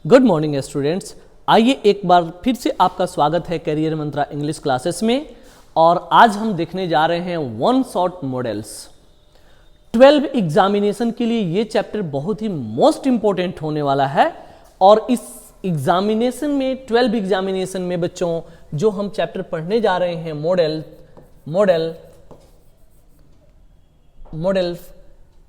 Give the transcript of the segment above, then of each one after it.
Good morning students. आइए एक बार फिर से आपका स्वागत है करियर मंत्रा इंग्लिश क्लासेस में। और आज हम देखने जा रहे हैं वन शॉट मॉडल्स। 12 एग्जामिनेशन के लिए ये चैप्टर बहुत ही मोस्ट इंपॉर्टेंट होने वाला है। और इस एग्जामिनेशन में 12 एग्जामिनेशन में बच्चों जो हम चैप्टर पढ़ने जा रहे हैं मॉडल,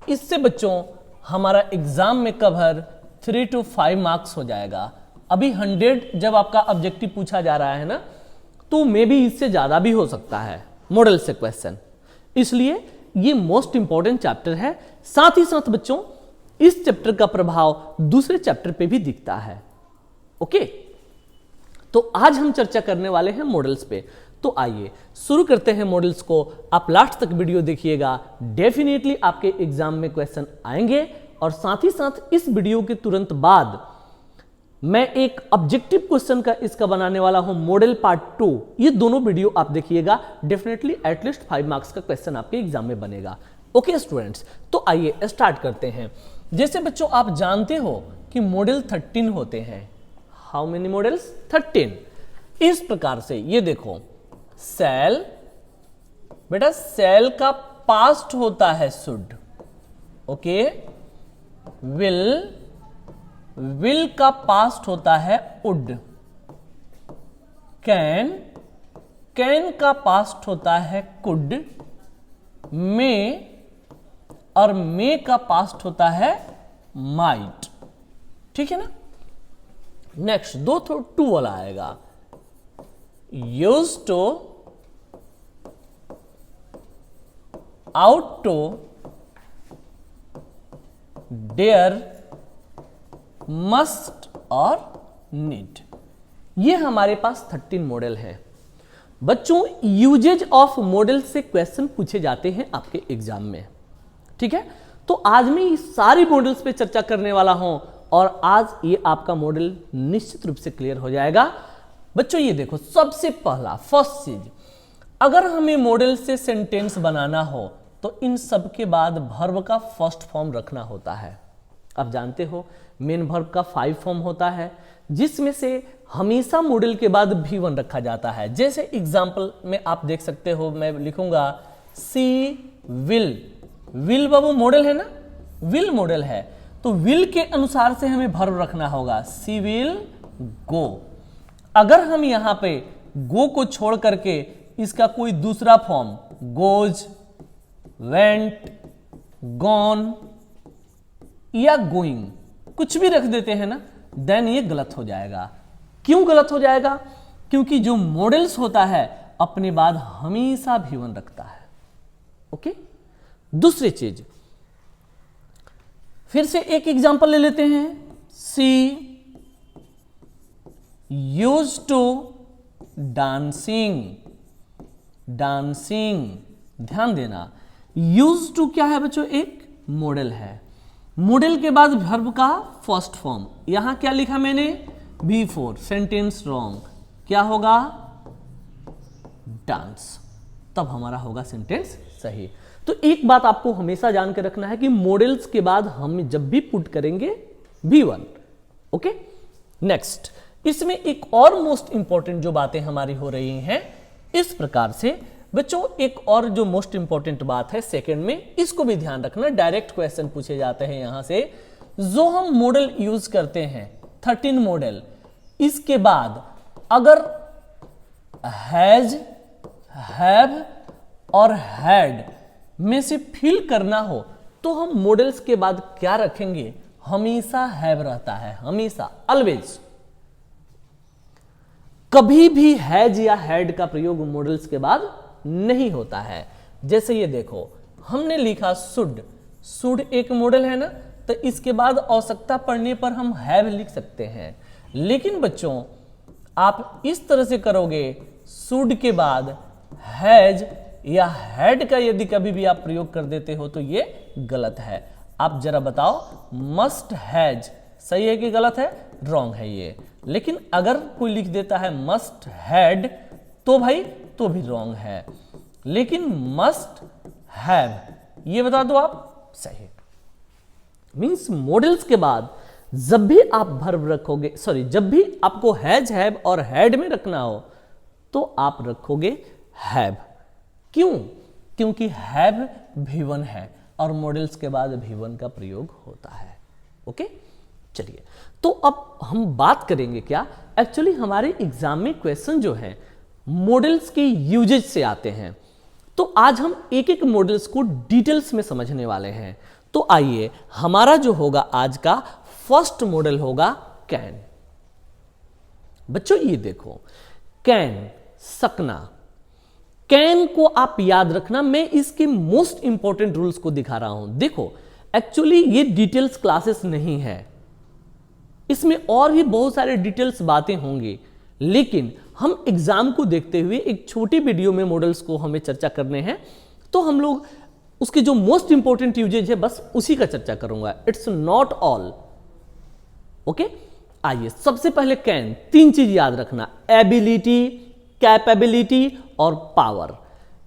इससे बच्चों हमारा एग्जाम में कवर 3 to 5 मार्क्स हो जाएगा। अभी 100 जब आपका ऑब्जेक्टिव पूछा जा रहा है ना, तो मे भी इससे ज्यादा भी हो सकता है मॉडल से क्वेश्चन। इसलिए ये मोस्ट इंपॉर्टेंट चैप्टर है। साथ ही साथ बच्चों इस चैप्टर का प्रभाव दूसरे चैप्टर पे भी दिखता है। ओके, तो आज हम चर्चा करने वाले हैं मॉडल्स पे। तो आइए शुरू करते हैं मॉडल्स को। आप लास्ट तक वीडियो देखिएगा, डेफिनेटली आपके एग्जाम में क्वेश्चन आएंगे। और साथ ही साथ इस वीडियो के तुरंत बाद मैं एक ऑब्जेक्टिव क्वेश्चन का इसका बनाने वाला हूं, मॉडल पार्ट 2। ये दोनों वीडियो आप देखिएगा, डेफिनेटली एटलीस्ट 5 मार्क्स का क्वेश्चन आपके एग्जाम में बनेगा। ओके स्टूडेंट्स, तो आइए स्टार्ट करते हैं। जैसे बच्चों आप जानते हो कि मॉडल 13 होते हैं। How many models? 13। इस प्रकार से ये देखो, सेल, बेटा सेल का पास्ट होता है शुड। ओके, विल का पास्ट होता है वुड। कैन का पास्ट होता है कुड। मे और मे का पास्ट होता है माइट। ठीक है ना। नेक्स्ट 2 वाला आएगा, use to, ought to, dare, must और नीड। ये हमारे पास 13 मॉडल है। बच्चों यूजेज ऑफ मॉडल से क्वेश्चन पूछे जाते हैं आपके एग्जाम में। ठीक है, तो आज मैं इस सारी मॉडल्स पे चर्चा करने वाला हूं और आज ये आपका मॉडल निश्चित रूप से क्लियर हो जाएगा। बच्चों ये देखो, सबसे पहला फर्स्ट चीज, अगर हमें मॉडल से सेंटेंस बनाना हो तो इन सब के बाद वर्ब का फर्स्ट फॉर्म रखना होता है। आप जानते हो मेन वर्ब का 5 फॉर्म होता है, जिसमें से हमेशा मॉडल के बाद V1 रखा जाता है। जैसे एग्जांपल में आप देख सकते हो, मैं लिखूंगा सी विल बाबू मॉडल है ना, विल मॉडल है, तो विल के अनुसार से हमें वर्ब रखना होगा, सी विल गो। अगर हम यहां पे गो को छोड़ करके इसका कोई दूसरा फॉर्म, गोज, वेंट, गॉन या गोइंग, कुछ भी रख देते हैं ना, देन ये गलत हो जाएगा। क्यों गलत हो जाएगा? क्योंकि जो मॉडल्स होता है अपने बाद हमेशा V1 रखता है। ओके, दूसरी चीज, फिर से एक एग्जांपल ले लेते हैं। सी यूज टू डांसिंग। ध्यान देना, यूज टू क्या है बच्चों? एक मॉडल है। मॉडल के बाद वर्ब का फर्स्ट फॉर्म, यहां क्या लिखा मैंने? V4, sentence wrong. क्या होगा? डांस। तब हमारा होगा सेंटेंस सही। तो एक बात आपको हमेशा जान के रखना है कि मॉडल्स के बाद हम जब भी पुट करेंगे V1। ओके, नेक्स्ट, इसमें एक और मोस्ट इंपॉर्टेंट जो बातें हमारी हो रही हैं इस प्रकार से बच्चों, एक और जो मोस्ट इंपॉर्टेंट बात है सेकंड में, इसको भी ध्यान रखना। डायरेक्ट क्वेश्चन पूछे जाते हैं यहां से। जो हम मॉडल यूज करते हैं 13 मॉडल, इसके बाद अगर हैज, हैव और हैड में से फिल करना हो तो हम मॉडल्स के बाद क्या रखेंगे? हमेशा हैव रहता है, हमेशा, ऑलवेज। कभी भी हैज या हैड का प्रयोग मॉडल्स के बाद नहीं होता है। जैसे ये देखो, हमने लिखा शुड एक मॉडल है ना, तो इसके बाद आवश्यकता पड़ने पर हम हैव लिख सकते हैं। लेकिन बच्चों आप इस तरह से करोगे, शुड के बाद हैज या हैड का यदि कभी भी आप प्रयोग कर देते हो तो ये गलत है। आप जरा बताओ, मस्ट हैज सही है कि गलत है? रॉन्ग है ये। लेकिन अगर कोई लिख देता है मस्ट हैड, तो भाई तो भी रॉन्ग है। लेकिन मस्ट हैव, ये बता दो आप, सही। मींस मॉडल्स के बाद जब भी आप वर्ब रखोगे, सॉरी, जब भी आपको हैज, हैव और हैड में रखना हो तो आप रखोगे हैव। क्यों? क्योंकि हैव V1 है और मॉडल्स के बाद V1 का प्रयोग होता है। ओके, चलिए, तो अब हम बात करेंगे क्या, एक्चुअली हमारे एग्जाम में क्वेश्चन जो है मॉडल्स के यूजेज से आते हैं। तो आज हम एक एक मॉडल्स को डिटेल्स में समझने वाले हैं। तो आइए, हमारा जो होगा आज का फर्स्ट मॉडल होगा कैन। बच्चों ये देखो, कैन, सकना। कैन को आप याद रखना, मैं इसके मोस्ट इंपॉर्टेंट रूल्स को दिखा रहा हूं। देखो, एक्चुअली ये डिटेल्स क्लासेस नहीं है, इसमें और भी बहुत सारे डिटेल्स बातें होंगी, लेकिन हम एग्जाम को देखते हुए एक छोटी वीडियो में मॉडल्स को हमें चर्चा करने हैं, तो हम लोग उसके जो मोस्ट इंपॉर्टेंट यूजेज है बस उसी का चर्चा करूंगा। It's not all. ओके, आइए, सबसे पहले कैन, 3 चीज याद रखना, एबिलिटी, कैपेबिलिटी और पावर।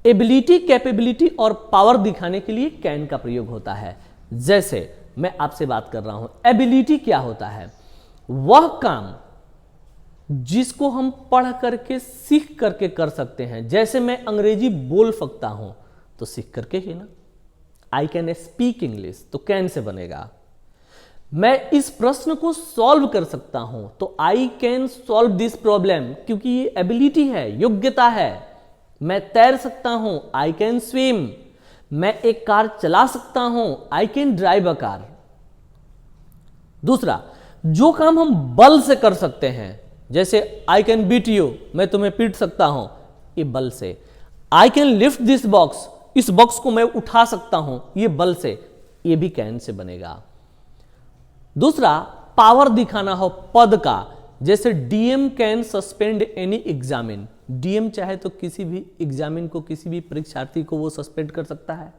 एबिलिटी, कैपेबिलिटी और पावर दिखाने के लिए कैन का प्रयोग होता है। जैसे मैं आपसे बात कर रहा हूं, एबिलिटी क्या होता है? वह काम जिसको हम पढ़ करके, सीख करके कर सकते हैं। जैसे मैं अंग्रेजी बोल सकता हूं तो सीख करके ही ना। आई कैन स्पीक इंग्लिश, तो कैन से बनेगा। मैं इस प्रश्न को सॉल्व कर सकता हूं तो I can solve this problem, क्योंकि ये एबिलिटी है, योग्यता है। मैं तैर सकता हूं, आई कैन स्विम। मैं एक कार चला सकता हूं, I can drive a car. दूसरा, जो काम हम बल से कर सकते हैं, जैसे आई कैन बीट यू, मैं तुम्हें पीट सकता हूं, ये बल से। I can lift this box, इस बॉक्स को मैं उठा सकता हूं, ये बल से, ये भी कैन से बनेगा। दूसरा, पावर दिखाना हो पद का, जैसे DM can suspend any examine. DM चाहे तो किसी भी एग्जामिन को, किसी भी परीक्षार्थी को वो सस्पेंड कर सकता है,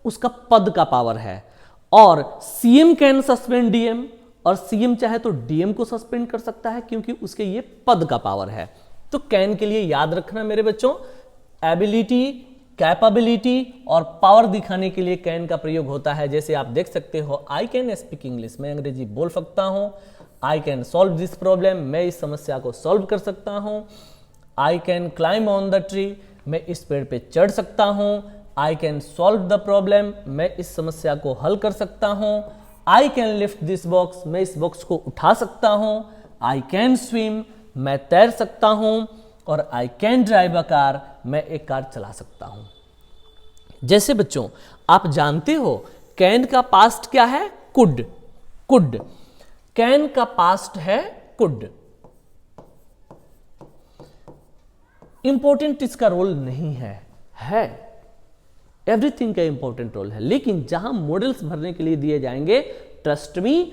उसका पद का पावर है। और सीएम कैन सस्पेंड डीएम, और सीएम चाहे तो डीएम को सस्पेंड कर सकता है, क्योंकि उसके ये पद का पावर है। तो कैन के लिए याद रखना मेरे बच्चों, एबिलिटी, कैपेबिलिटी और पावर दिखाने के लिए कैन का प्रयोग होता है। जैसे आप देख सकते हो, आई कैन स्पीक इंग्लिश, मैं अंग्रेजी बोल सकता हूं। I can solve this problem, मैं इस समस्या को सॉल्व कर सकता हूं। I can climb on the tree, मैं इस पेड़ पे चढ़ सकता हूं। I can solve the problem, मैं इस समस्या को हल कर सकता हूं। I can lift this box, मैं इस बॉक्स को उठा सकता हूं। आई कैन स्विम, मैं तैर सकता हूं। और I can drive a car, मैं एक कार चला सकता हूं। जैसे बच्चों आप जानते हो, कैन का पास्ट क्या है? कुड। कुड, कैन का पास्ट है कुड। इंपॉर्टेंट इसका रोल नहीं है, एवरीथिंग का इंपॉर्टेंट रोल है, लेकिन जहां मॉडल्स भरने के लिए दिए जाएंगे, trust me,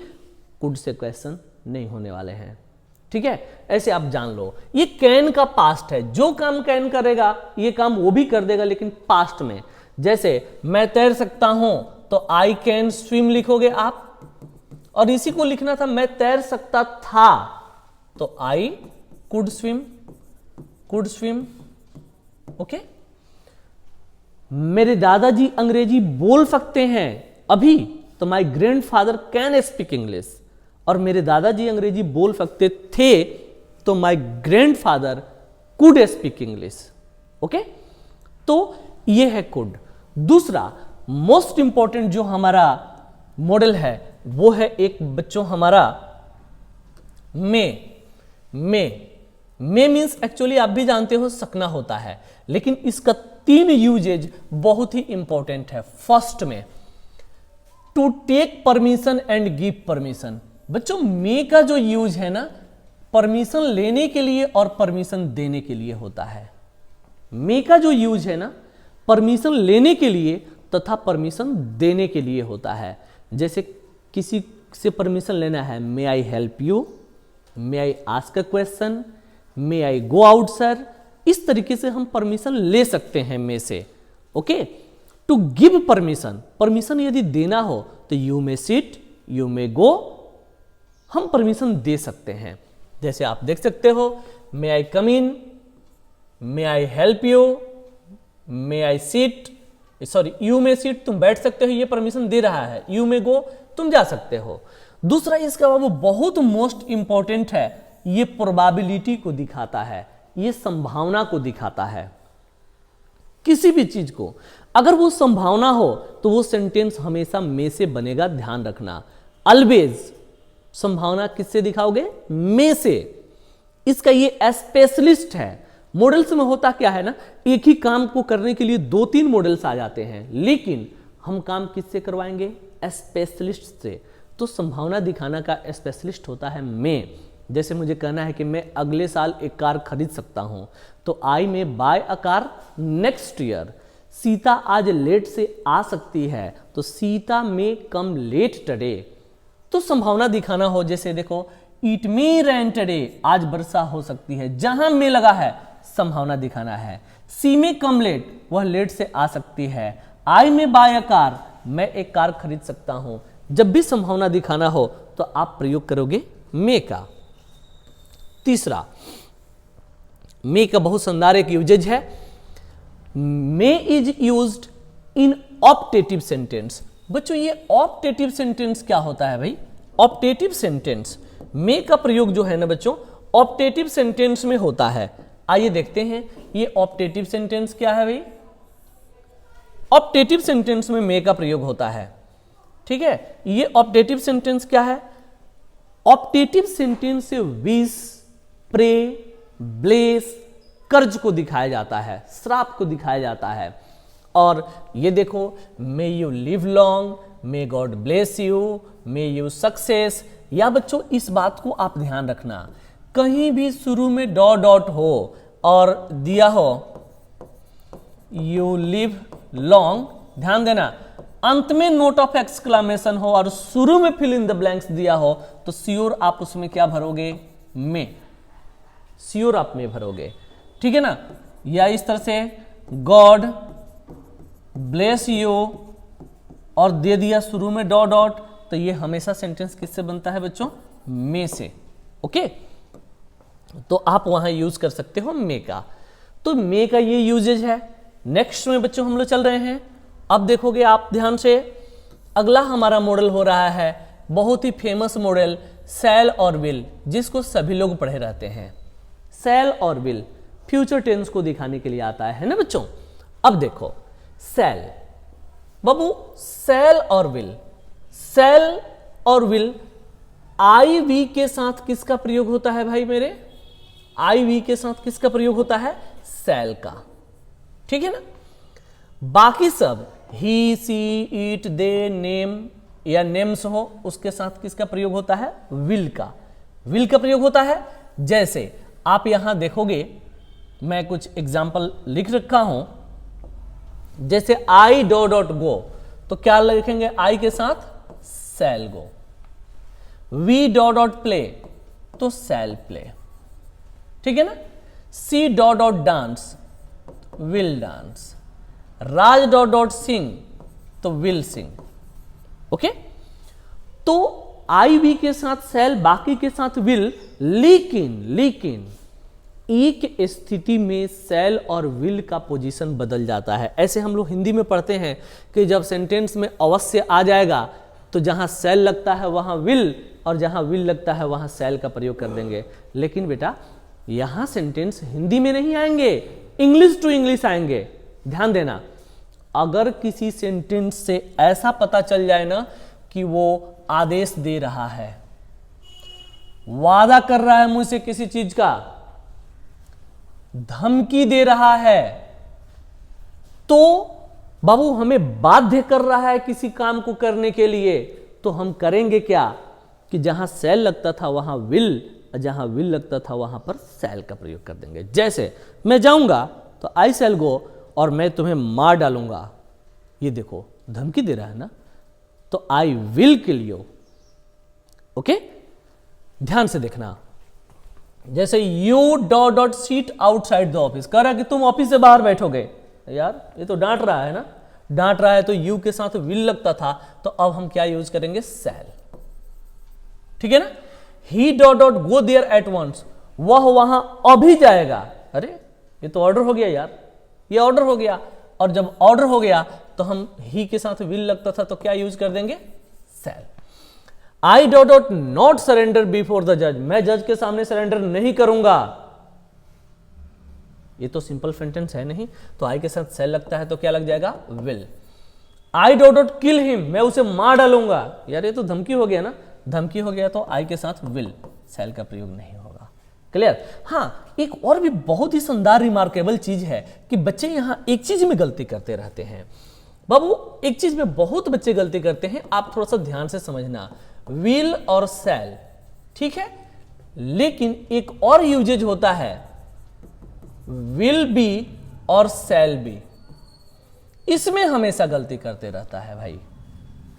could say question नहीं होने वाले हैं। ठीक है, ऐसे आप जान लो, ये कैन का पास्ट है। जो काम कैन करेगा ये काम वो भी कर देगा, लेकिन पास्ट में। जैसे मैं तैर सकता हूं तो आई कैन स्विम लिखोगे आप, और इसी को लिखना था मैं तैर सकता था, तो I could swim, could swim. Okay, मेरे दादाजी अंग्रेजी बोल सकते हैं अभी, तो माई ग्रैंडफादर कैन स्पीक इंग्लिश। और मेरे दादाजी अंग्रेजी बोल सकते थे, तो माई grandfather could speak English. Okay, तो ये है कुड। दूसरा मोस्ट इंपॉर्टेंट जो हमारा मॉडल है वो है एक बच्चों हमारा मे। मे मीन्स एक्चुअली आप भी जानते हो सकना होता है, लेकिन इसका 3 यूजेज बहुत ही इंपॉर्टेंट है। फर्स्ट में, to take permission and give permission. बच्चों मे का जो यूज है ना, परमिशन लेने के लिए और परमिशन देने के लिए होता है। मे का जो यूज है ना, परमिशन लेने के लिए तथा परमिशन देने के लिए होता है। जैसे किसी से परमिशन लेना है, may I help you, may I ask a question, may I go out sir, इस तरीके से हम परमिशन ले सकते हैं मे से। Okay, to give permission, permission यदि देना हो तो you may sit, you may go, हम परमिशन दे सकते हैं। जैसे आप देख सकते हो, may I come in, may I help you, may I seat, sorry you may seat, तुम बैठ सकते हो, ये परमिशन दे रहा है। यू मे गो, तुम जा सकते हो। दूसरा इसका वो बहुत मोस्ट इंपॉर्टेंट है, ये प्रोबेबिलिटी को दिखाता है, ये संभावना को दिखाता है। किसी भी चीज को अगर वो संभावना हो तो वो सेंटेंस हमेशा में से बनेगा, ध्यान रखना। ऑलवेज संभावना किससे दिखाओगे? में से। इसका ये स्पेशलिस्ट है। मॉडल्स में होता क्या है ना, एक ही काम को करने के लिए 2-3 मॉडल्स आ जाते हैं, लेकिन हम काम किससे करवाएंगे? स्पेशलिस्ट से। तो संभावना दिखाना का स्पेशलिस्ट होता है मैं। जैसे मुझे कहना है कि मैं अगले साल एक कार खरीद सकता हूं, तो I may buy a car next year. Sita आज लेट से आ सकती है, तो सीता में कम लेट टुडे। तो संभावना दिखाना हो, जैसे देखो इट मे रेन टुडे, आज वर्षा हो सकती है, जहां में लगा है संभावना दिखाना है। सी में कम लेट, वह लेट से आ सकती है। आई में बाय अ कार, मैं एक कार खरीद सकता हूं। जब भी संभावना दिखाना हो तो आप प्रयोग करोगे मे का। तीसरा, मे का बहुत शानदार एक यूजेज है। May is used in optative sentence. बच्चों ये ऑप्टेटिव सेंटेंस क्या होता है भाई? ऑप्टेटिव सेंटेंस मे का प्रयोग जो है ना बच्चों, ऑप्टेटिव सेंटेंस में होता है। आइए देखते हैं ये ऑप्टेटिव सेंटेंस क्या है भाई। ऑप्टेटिव सेंटेंस में मे का प्रयोग होता है, ठीक है। ये ऑप्टेटिव सेंटेंस क्या है? ऑप्टेटिव सेंटेंस से विश, प्रे, ब्लेस, कर्ज को दिखाया जाता है, श्राप को दिखाया जाता है। और ये देखो, may you live long, may God bless you, may you success. या बच्चों इस बात को आप ध्यान रखना, कहीं भी शुरू में डॉट डॉट हो और दिया हो यू लिव लॉन्ग, ध्यान देना, अंत में नोट ऑफ एक्सक्लामेशन हो और शुरू में फिल इन द ब्लैंक्स दिया हो, तो श्योर आप उसमें क्या भरोगे? में। श्योर आप में भरोगे, ठीक है ना। या इस तरह से गॉड ब्लेस यू और दे दिया शुरू में डॉट डॉट, तो ये हमेशा सेंटेंस किससे बनता है बच्चों? में से। ओके, तो आप वहां यूज कर सकते हो मे का। तो मे का ये यूजेज है। नेक्स्ट में बच्चों हम लोग चल रहे हैं। अब देखोगे आप ध्यान से, अगला हमारा मॉडल हो रहा है बहुत ही फेमस मॉडल, शैल और विल, जिसको सभी लोग पढ़े रहते हैं। शैल और विल फ्यूचर टेंस को दिखाने के लिए आता है ना बच्चों। अब देखो शैल, बाबू शैल और विल, शैल और विल आई वी के साथ किसका प्रयोग होता है भाई मेरे? आई वी के साथ किसका प्रयोग होता है? शैल का, ठीक है ना। बाकी सब ही, सी, इट, दे, नेम या नेम्स हो, उसके साथ किसका प्रयोग होता है? विल का। विल का प्रयोग होता है। जैसे आप यहां देखोगे, मैं कुछ एग्जाम्पल लिख रखा हूं, जैसे आई डॉट डॉट गो, तो क्या लिखेंगे? आई के साथ shall go. We dot dot play, तो शैल प्ले, ठीक है ना। She dot dot dance, will dance. Raj dot dot sing, तो विल सिंग। ओके, तो आई वी के साथ शैल, बाकी के साथ विल। लेकिन एक स्थिति में शैल और विल का पोजीशन बदल जाता है। ऐसे हम लोग हिंदी में पढ़ते हैं कि जब सेंटेंस में अवश्य आ जाएगा तो जहां शैल लगता है वहां विल, और जहां विल लगता है वहां शैल का प्रयोग कर देंगे। लेकिन बेटा यहां सेंटेंस हिंदी में नहीं आएंगे, इंग्लिश टू इंग्लिश आएंगे। ध्यान देना, अगर किसी सेंटेंस से ऐसा पता चल जाए ना कि वो आदेश दे रहा है, वादा कर रहा है मुझसे किसी चीज का, धमकी दे रहा है, तो बाबू हमें बाध्य कर रहा है किसी काम को करने के लिए, तो हम करेंगे क्या कि जहां शैल लगता था वहां विल, जहां विल लगता था वहां पर शैल का प्रयोग कर देंगे। जैसे मैं जाऊंगा तो आई शैल गो, और मैं तुम्हें मार डालूंगा, ये देखो धमकी दे रहा है ना, तो I will kill you. Okay, ध्यान से देखना। जैसे U dot dot seat outside the office, कह रहा है कि तुम ऑफिस से बाहर बैठोगे। यार ये तो डांट रहा है ना, डांट रहा है तो यू के साथ विल लगता था, तो अब हम क्या यूज करेंगे? शैल, ठीक है ना। He dot dot go there at once, वह वहां अभी जाएगा। अरे ये तो ऑर्डर हो गया यार, ये ऑर्डर हो गया, और जब ऑर्डर हो गया तो हम ही के साथ विल लगता था तो क्या यूज कर देंगे? Shall. I dot dot not surrender before the जज, मैं जज के सामने सरेंडर नहीं करूंगा। ये तो सिंपल सेंटेंस है नहीं, तो आई के साथ सेल लगता है तो क्या लग जाएगा, will. I dot dot kill him, मैं उसे मार डालूंगा। यार ये तो धमकी हो गया ना, धमकी हो गया तो आई के साथ विल, सेल का प्रयोग नहीं होगा। क्लियर। हाँ, एक और भी बहुत ही शानदार रिमार्केबल चीज है कि बच्चे यहां एक चीज में गलती करते रहते हैं। बाबू एक चीज में बहुत बच्चे गलती करते हैं, आप थोड़ा सा ध्यान से समझना, विल और सेल, ठीक है, लेकिन एक और यूजेज होता है विल बी और सेल बी, इसमें हमेशा गलती करते रहता है भाई।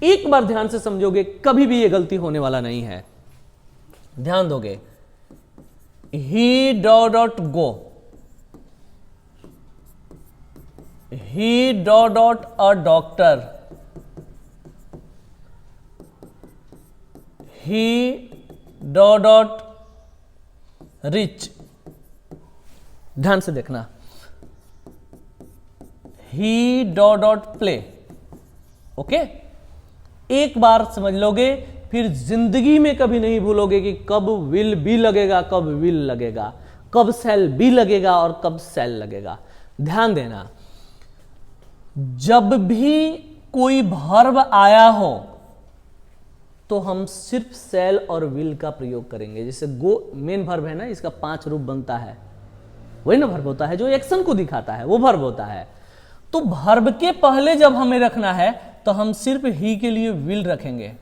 एक बार ध्यान से समझोगे कभी भी ये गलती होने वाला नहीं है, ध्यान दोगे। He dot go, he dot a doctor, he dot rich, ध्यान से देखना, ही डॉट प्ले। ओके, एक बार समझ लोगे फिर जिंदगी में कभी नहीं भूलोगे कि कब विल बी लगेगा, कब विल लगेगा, कब सेल बी लगेगा और कब सेल लगेगा। ध्यान देना, जब भी कोई वर्ब आया हो तो हम सिर्फ सेल और विल का प्रयोग करेंगे। जैसे गो मेन वर्ब है ना, इसका 5 रूप बनता है, वही ना वर्ब होता है जो एक्शन को दिखाता है, वो वर्ब होता है। तो वर्ब के पहले जब हमें रखना है तो हम सिर्फ ही के लिए विल रखेंगे,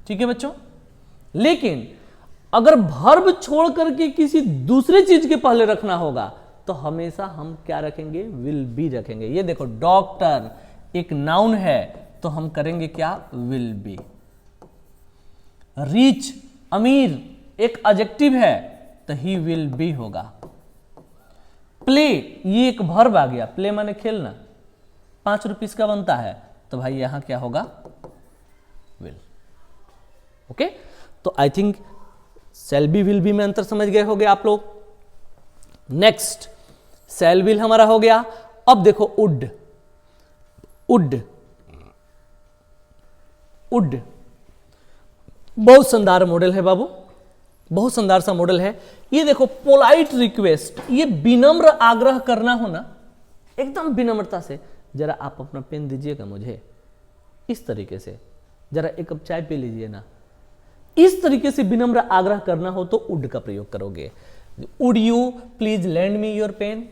ठीक है बच्चों। लेकिन अगर वर्ब छोड़ करके किसी दूसरे चीज के पहले रखना होगा तो हमेशा हम क्या रखेंगे, विल बी रखेंगे। ये देखो, डॉक्टर एक नाउन है तो हम करेंगे क्या, विल बी। रिच अमीर एक एडजेक्टिव है तो ही विल बी होगा। प्ले ये एक वर्ब आ गया, प्ले माने खेलना, 5 रुपीस का बनता है तो भाई यहां क्या होगा, विल। ओके, तो I think shall be will be में अंतर समझ गए होगे आप लोग। नेक्स्ट, सेल विल हमारा हो गया। अब देखो वुड, वुड, वुड बहुत शानदार मॉडल है बाबू, बहुत शानदार सा मॉडल है। ये देखो, पोलाइट रिक्वेस्ट, ये विनम्र आग्रह करना हो ना, एकदम विनम्रता से, जरा आप अपना पेन दीजिएगा मुझे, इस तरीके से, जरा एक कप चाय पी लीजिए ना, इस तरीके से विनम्र आग्रह करना हो तो वुड का प्रयोग करोगे। Would you please lend me your pen,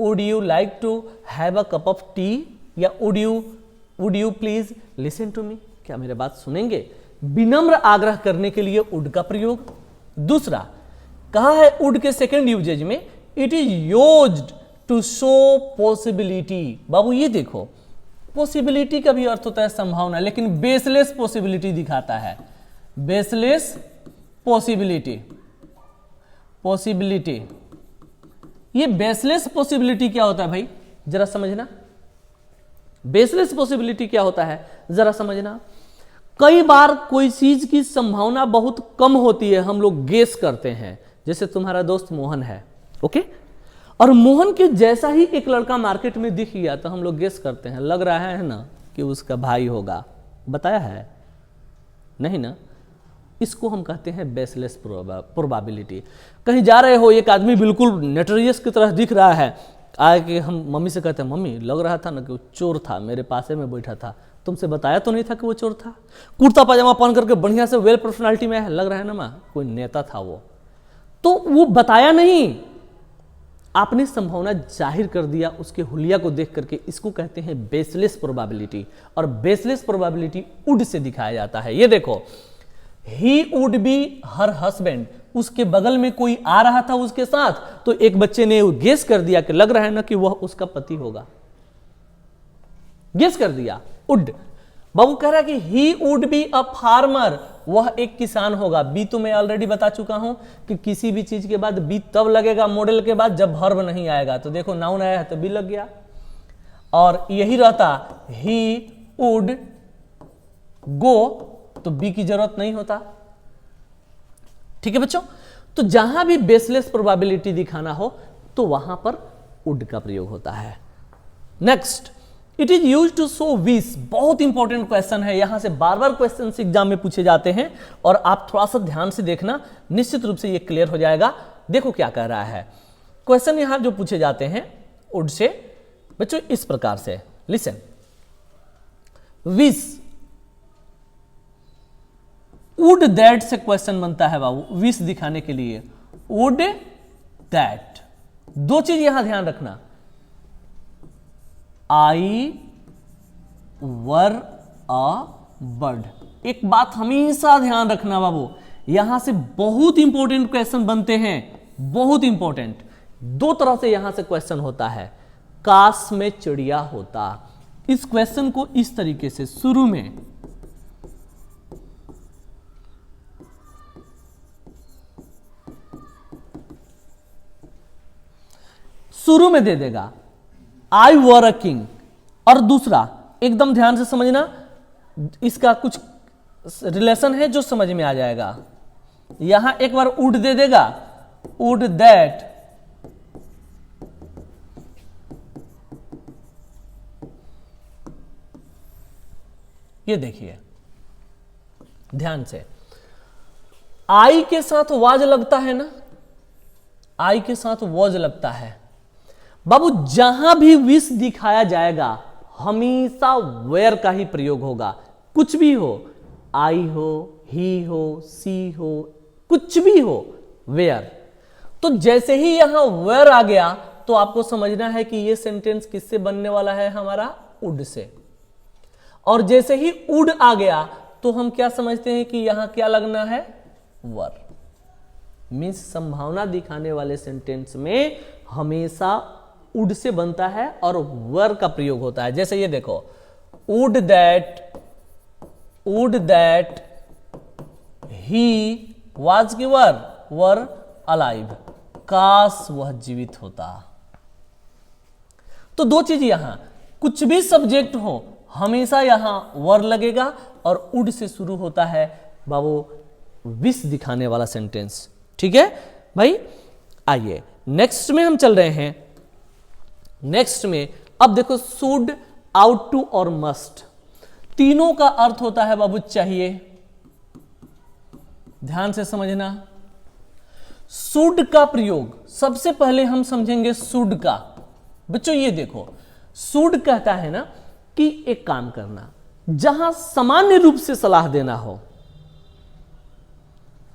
would you like to have a cup of tea, या would you please listen to me, क्या मेरे बात सुनेंगे। विनम्र आग्रह करने के लिए वुड का प्रयोग। दूसरा कहा है वुड के सेकंड यूजेज में, it is used to show possibility. बाबू ये देखो, पॉसिबिलिटी का भी अर्थ होता है संभावना, लेकिन बेसलेस पॉसिबिलिटी दिखाता है, बेसलेस पॉसिबिलिटी, पॉसिबिलिटी। ये बेसलेस पॉसिबिलिटी क्या होता है भाई, जरा समझना। बेसलेस पॉसिबिलिटी क्या होता है जरा समझना। कई बार कोई चीज की संभावना बहुत कम होती है, हम लोग गेस करते हैं। जैसे तुम्हारा दोस्त मोहन है, ओके, और मोहन के जैसा ही एक लड़का मार्केट में दिख गया तो हम लोग गेस करते हैं, लग रहा है ना कि उसका भाई होगा। बताया है नहीं ना, इसको हम कहते हैं बेसलेस प्रोबेबिलिटी। कहीं जा रहे हो, एक आदमी बिल्कुल नोटोरियस की तरह दिख रहा है, आके हम मम्मी से कहते हैं, मम्मी लग रहा था ना कि वो चोर था, मेरे पासे में बैठा था, तुमसे बताया तो नहीं था कि वो चोर था। कुर्ता पाजामा पहन करके बढ़िया से वेल पर्सनालिटी में है, लग रहा है ना माँ कोई नेता था वो, तो वो बताया नहीं, आपने संभावना जाहिर कर दिया उसके हुलिया को देख करके। इसको कहते हैं बेसलेस प्रोबेबिलिटी, और बेसलेस प्रोबेबिलिटी वुड से दिखाया जाता है। ये देखो, he would be her husband, उसके बगल में कोई आ रहा था उसके साथ, तो एक बच्चे ने गेस कर दिया कि लग रहा है ना कि वह उसका पति होगा, गेस कर दिया वुड। बाबू कह रहा है कि he would be a farmer, वह एक किसान होगा। बी तो मैं ऑलरेडी बता चुका हूं कि किसी भी चीज के बाद बी तब लगेगा मॉडल के बाद जब वर्ब नहीं आएगा। तो देखो नाउन आया है तो बी लग गया, और यही रहता ही वुड गो तो बी की जरूरत नहीं होता। ठीक है बच्चों, तो जहां भी बेसलेस प्रोबेबिलिटी दिखाना हो तो वहां पर वुड का प्रयोग होता है। Next, it is use to show wish. बहुत इंपॉर्टेंट क्वेश्चन है, यहां से बार बार क्वेश्चन एग्जाम में पूछे जाते हैं और आप थोड़ा सा ध्यान से देखना, निश्चित रूप से ये क्लियर हो जाएगा। देखो क्या कह रहा है क्वेश्चन, यहां जो पूछे जाते हैं वुड से बच्चों इस प्रकार से, लिसन, विश वुड दैट से क्वेश्चन बनता है बाबू, विश दिखाने के लिए वुड दैट। दो चीज यहां ध्यान रखना, आई वर अ बर्ड। एक बात हमेशा ध्यान रखना बाबू, यहां से बहुत इंपॉर्टेंट क्वेश्चन बनते हैं, बहुत इंपॉर्टेंट। दो तरह से यहां से क्वेश्चन होता है, काश में चिड़िया होता। इस क्वेश्चन को इस तरीके से शुरू में दे देगा आई वर अ किंग, और दूसरा एकदम ध्यान से समझना, इसका कुछ रिलेशन है जो समझ में आ जाएगा। यहां एक बार वुड दे देगा, वुड दैट, ये देखिए ध्यान से, आई के साथ वाज लगता है ना, आई के साथ वाज लगता है बाबू। जहां भी विश दिखाया जाएगा हमेशा वेयर का ही प्रयोग होगा, कुछ भी हो, आई हो, ही हो, सी हो, कुछ भी हो, वेयर। तो जैसे ही यहां वेयर आ गया तो आपको समझना है कि यह सेंटेंस किससे बनने वाला है, हमारा वुड से। और जैसे ही वुड आ गया तो हम क्या समझते हैं कि यहां क्या लगना है, वर। मीन्स संभावना दिखाने वाले सेंटेंस में हमेशा वुड से बनता है और वर का प्रयोग होता है। जैसे ये देखो, वुड दैट ही वाज की वर अलाइव, काश वह जीवित होता। तो दो चीज यहां, कुछ भी सब्जेक्ट हो हमेशा यहां वर लगेगा और वुड से शुरू होता है बाबू विश दिखाने वाला सेंटेंस। ठीक है भाई, आइए नेक्स्ट में हम चल रहे हैं। नेक्स्ट में अब देखो, शुड, आउट टू और मस्ट, तीनों का अर्थ होता है बाबू चाहिए। ध्यान से समझना, शुड का प्रयोग सबसे पहले हम समझेंगे शुड का। बच्चों ये देखो, शुड कहता है ना कि एक काम करना, जहां सामान्य रूप से सलाह देना हो,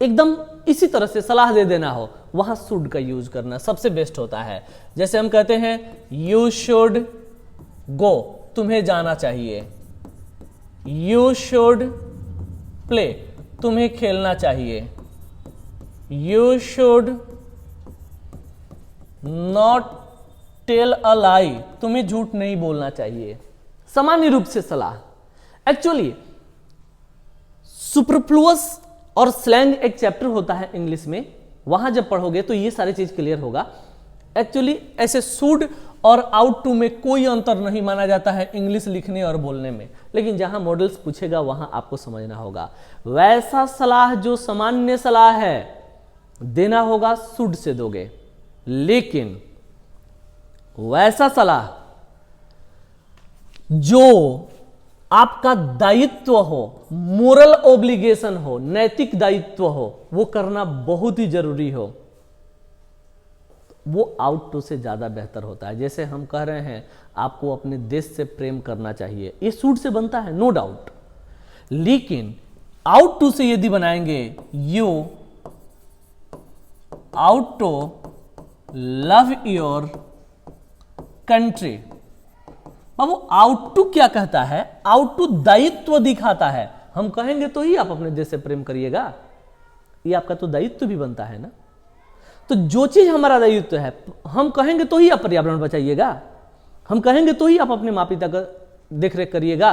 एकदम इसी तरह से सलाह दे देना हो, वहां शुड का यूज करना सबसे बेस्ट होता है। जैसे हम कहते हैं यू शुड गो, तुम्हें जाना चाहिए। यू शुड प्ले, तुम्हें खेलना चाहिए। You should not tell a lie, तुम्हें झूठ नहीं बोलना चाहिए। सामान्य रूप से सलाह। एक्चुअली सुपरफ्लुअस और स्लैंग एक चैप्टर होता है इंग्लिश में, वहां जब पढ़ोगे तो ये सारी चीज क्लियर होगा। एक्चुअली ऐसे शुड और आउट टू में कोई अंतर नहीं माना जाता है इंग्लिश लिखने और बोलने में, लेकिन जहां मॉडल्स पूछेगा वहां आपको समझना होगा। वैसा सलाह जो सामान्य सलाह है देना होगा शुड से दोगे, लेकिन वैसा सलाह जो आपका दायित्व हो, मोरल ओब्लिगेशन हो, नैतिक दायित्व हो, वो करना बहुत ही जरूरी हो, वो आउट टू से ज्यादा बेहतर होता है। जैसे हम कह रहे हैं आपको अपने देश से प्रेम करना चाहिए, ये शुड से बनता है नो डाउट, लेकिन आउट टू से यदि बनाएंगे you ought to love your country, Babu ought to क्या कहता है, आउट टू दायित्व दिखाता है। हम कहेंगे तो ही आप अपने देश से प्रेम करिएगा, ये आपका तो दायित्व भी बनता है ना। तो जो चीज हमारा दायित्व है, हम कहेंगे तो ही आप पर्यावरण बचाइएगा, हम कहेंगे तो ही आप अपने माता पिता का देखरेख करिएगा,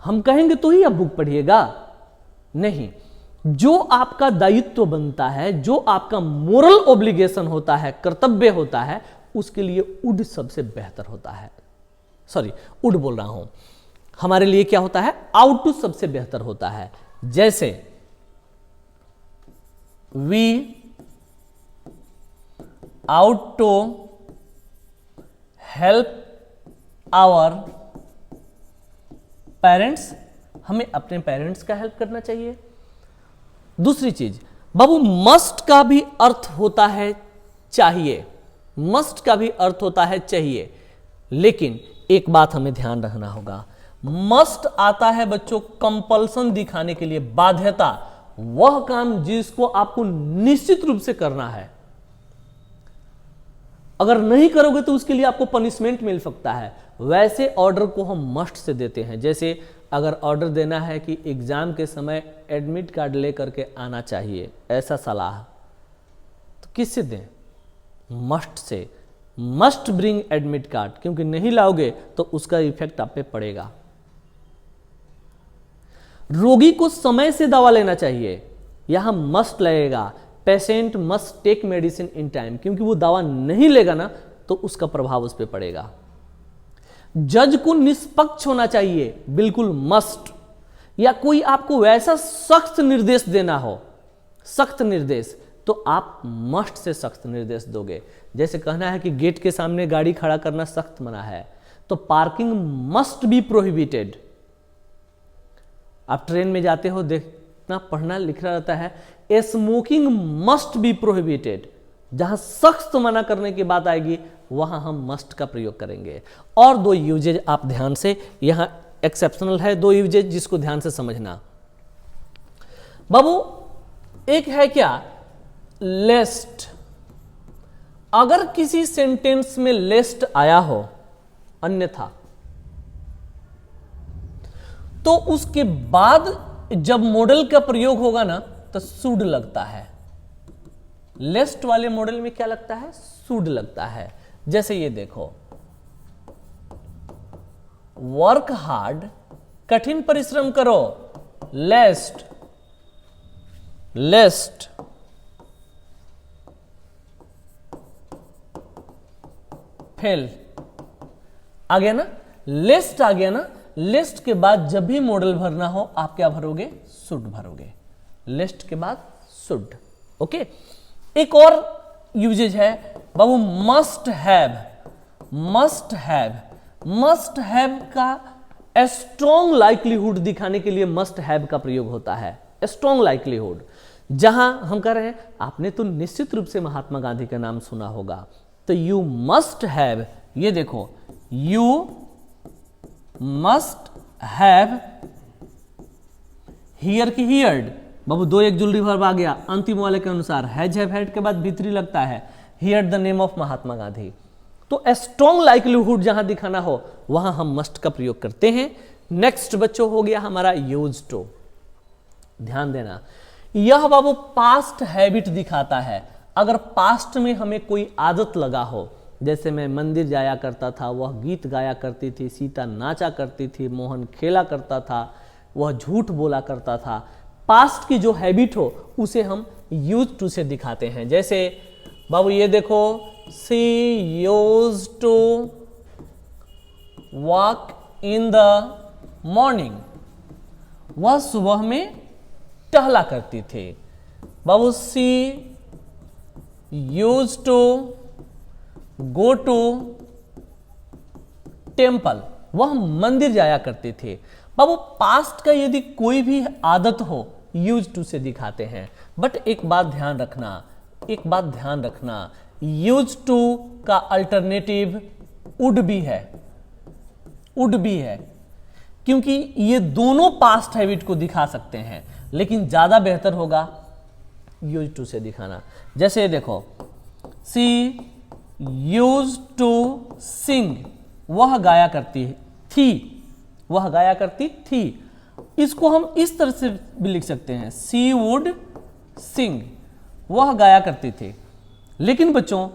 हम कहेंगे तो ही आप बुक पढ़िएगा। नहीं, जो आपका दायित्व बनता है, जो आपका मोरल ऑब्लिगेशन होता है, कर्तव्य होता है, उसके लिए वुड सबसे बेहतर होता है। सॉरी, वुड बोल रहा हूं, हमारे लिए क्या होता है, आउट टू सबसे बेहतर होता है। जैसे we ought to help our parents, हमें अपने पेरेंट्स का हेल्प करना चाहिए। दूसरी चीज बाबू, मस्ट का भी अर्थ होता है चाहिए, मस्ट का भी अर्थ होता है चाहिए, लेकिन एक बात हमें ध्यान रखना होगा, मस्ट आता है बच्चों कंपल्सन दिखाने के लिए, बाध्यता, वह काम जिसको आपको निश्चित रूप से करना है, अगर नहीं करोगे तो उसके लिए आपको पनिशमेंट मिल सकता है। वैसे ऑर्डर को हम मस्ट से देते हैं। जैसे अगर ऑर्डर देना है कि एग्जाम के समय एडमिट कार्ड लेकर के आना चाहिए, ऐसा सलाह, तो किससे दें? Must say, must bring admit card, क्योंकि नहीं लाओगे तो उसका इफेक्ट आप पे पड़ेगा। रोगी को समय से दवा लेना चाहिए, यहां मस्ट लगेगा, patient must take medicine in time, क्योंकि वो दवा नहीं लेगा ना तो उसका प्रभाव उस पर पड़ेगा। जज को निष्पक्ष होना चाहिए, बिल्कुल मस्ट, या कोई आपको वैसा सख्त निर्देश देना हो, सख्त निर्देश, तो आप मस्ट से सख्त निर्देश दोगे। जैसे कहना है कि गेट के सामने गाड़ी खड़ा करना सख्त मना है, तो पार्किंग मस्ट बी प्रोहिबिटेड। आप ट्रेन में जाते हो, देखना पढ़ना लिखा रहता है स्मोकिंग मस्ट बी प्रोहिबिटेड, जहां सख्त मना करने की बात आएगी वहां हम मस्ट का प्रयोग करेंगे। और दो यूजेज आप ध्यान से, यहां एक्सेप्शनल है दो यूजेज जिसको ध्यान से समझना बाबू। एक है क्या, लेस्ट। अगर किसी सेंटेंस में लेस्ट आया हो, अन्यथा, तो उसके बाद जब मॉडल का प्रयोग होगा ना तो शुड लगता है। लेस्ट वाले मॉडल में क्या लगता है? शुड लगता है। जैसे ये देखो, वर्क हार्ड, कठिन परिश्रम करो, लेस्ट, लेस्ट, फेल, आ गया ना, लेस्ट आ गया ना। लिस्ट के बाद जब भी मॉडल भरना हो आप क्या भरोगे? शुड भरोगे। लिस्ट के बाद शुड। ओके, एक और यूजेज है बाबू, must have. Must have, must have का स्ट्रॉन्ग लाइक्लीहुड दिखाने के लिए मस्ट हैव का प्रयोग होता है। स्ट्रॉन्ग लाइक्लीहुड, जहां हम कह रहे हैं, आपने तो निश्चित रूप से महात्मा गांधी का नाम सुना होगा, तो यू मस्ट हैव, ये देखो, यू मस्ट हैव हियर की हियर्ड, बाबू दो एक जुलरी वर्ब आ गया अंतिम वाले के अनुसार, हैज हैव हैड के बाद भीतरी लगता है, here the name of Mahatma Gandhi. तो स्ट्रॉन्ग लाइक्लीहुड जहां दिखाना हो वहां हम मस्ट का प्रयोग करते हैं। नेक्स्ट बच्चों हो गया हमारा यूज टू। ध्यान देना, यह बाबू पास्ट हैबिट दिखाता है। अगर पास्ट में हमें कोई आदत लगा हो, जैसे मैं मंदिर जाया करता था, वह गीत गाया करती थी, सीता नाचा करती थी, मोहन खेला करता था, वह झूठ बोला करता था, पास्ट की जो हैबिट हो उसे हम यूज टू से दिखाते हैं। जैसे बाबू ये देखो, she use to walk in the morning, वह सुबह में टहला करती थी। बाबू she use to go to temple, वह मंदिर जाया करते थे। बाबू पास्ट का यदि कोई भी आदत हो यूज टू से दिखाते हैं। बट एक बात ध्यान रखना, एक बात ध्यान रखना, यूज टू का अल्टरनेटिव वुड बी है, वुड बी है, क्योंकि ये दोनों पास्ट हैबिट को दिखा सकते हैं, लेकिन ज्यादा बेहतर होगा यूज टू से दिखाना। जैसे देखो, सी यूज टू सिंग, वह गाया करती थी, वह गाया करती थी। इसको हम इस तरह से भी लिख सकते हैं, सी वुड सिंग, वह गाया करती थी। लेकिन बच्चों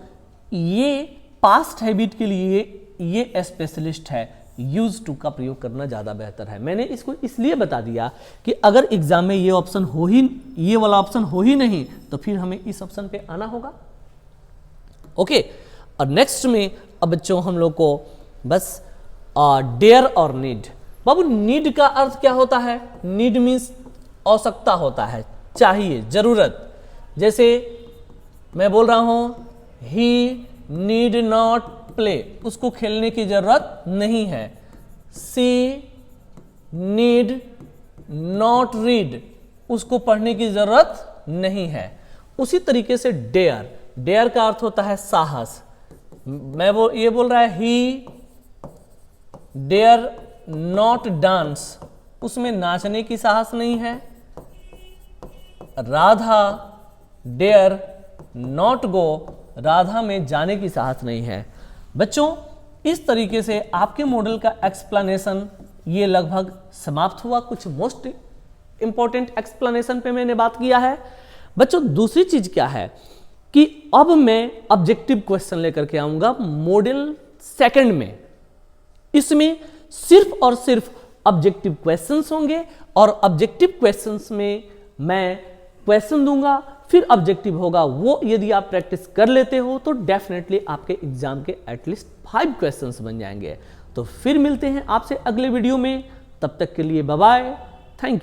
ये पास्ट हैबिट के लिए ये स्पेशलिस्ट है, यूज टू का प्रयोग करना ज्यादा बेहतर है। मैंने इसको इसलिए बता दिया कि अगर एग्जाम में ये ऑप्शन हो ही, ये वाला ऑप्शन हो ही नहीं, तो फिर हमें इस ऑप्शन पे आना होगा। ओके, और नेक्स्ट में अब बच्चों हम लोग को बस डेयर और नीड। बाबू नीड का अर्थ क्या होता है? नीड मीन्स आवश्यकता होता है, चाहिए, जरूरत। जैसे मैं बोल रहा हूं, ही नीड नॉट प्ले, उसको खेलने की जरूरत नहीं है। सी नीड नॉट रीड, उसको पढ़ने की जरूरत नहीं है। उसी तरीके से डेयर, डेयर का अर्थ होता है साहस। ये बोल रहा है ही डेयर नॉट डांस, उसमें नाचने की साहस नहीं है। Radha dare not go, Radha में जाने की साहस नहीं है। बच्चों, इस तरीके से आपके मॉडल का एक्सप्लेनेशन ये लगभग समाप्त हुआ। कुछ मोस्ट इंपॉर्टेंट एक्सप्लेनेशन पे मैंने बात किया है। बच्चों, दूसरी चीज क्या है कि अब मैं ऑब्जेक्टिव क्वेश्चन लेकर के आऊंगा मॉडल सेकंड में। इसमें सिर्फ और सिर्फ ऑब्जेक्टिव क्वेश्चंस होंगे और ऑब्जेक्टिव क्वेश्चंस में मैं क्वेश्चन दूंगा, फिर ऑब्जेक्टिव होगा। वो यदि आप प्रैक्टिस कर लेते हो तो डेफिनेटली आपके एग्जाम के एटलीस्ट 5 क्वेश्चंस बन जाएंगे। तो फिर मिलते हैं आपसे अगले वीडियो में, तब तक के लिए बाय बाय, थैंक यू।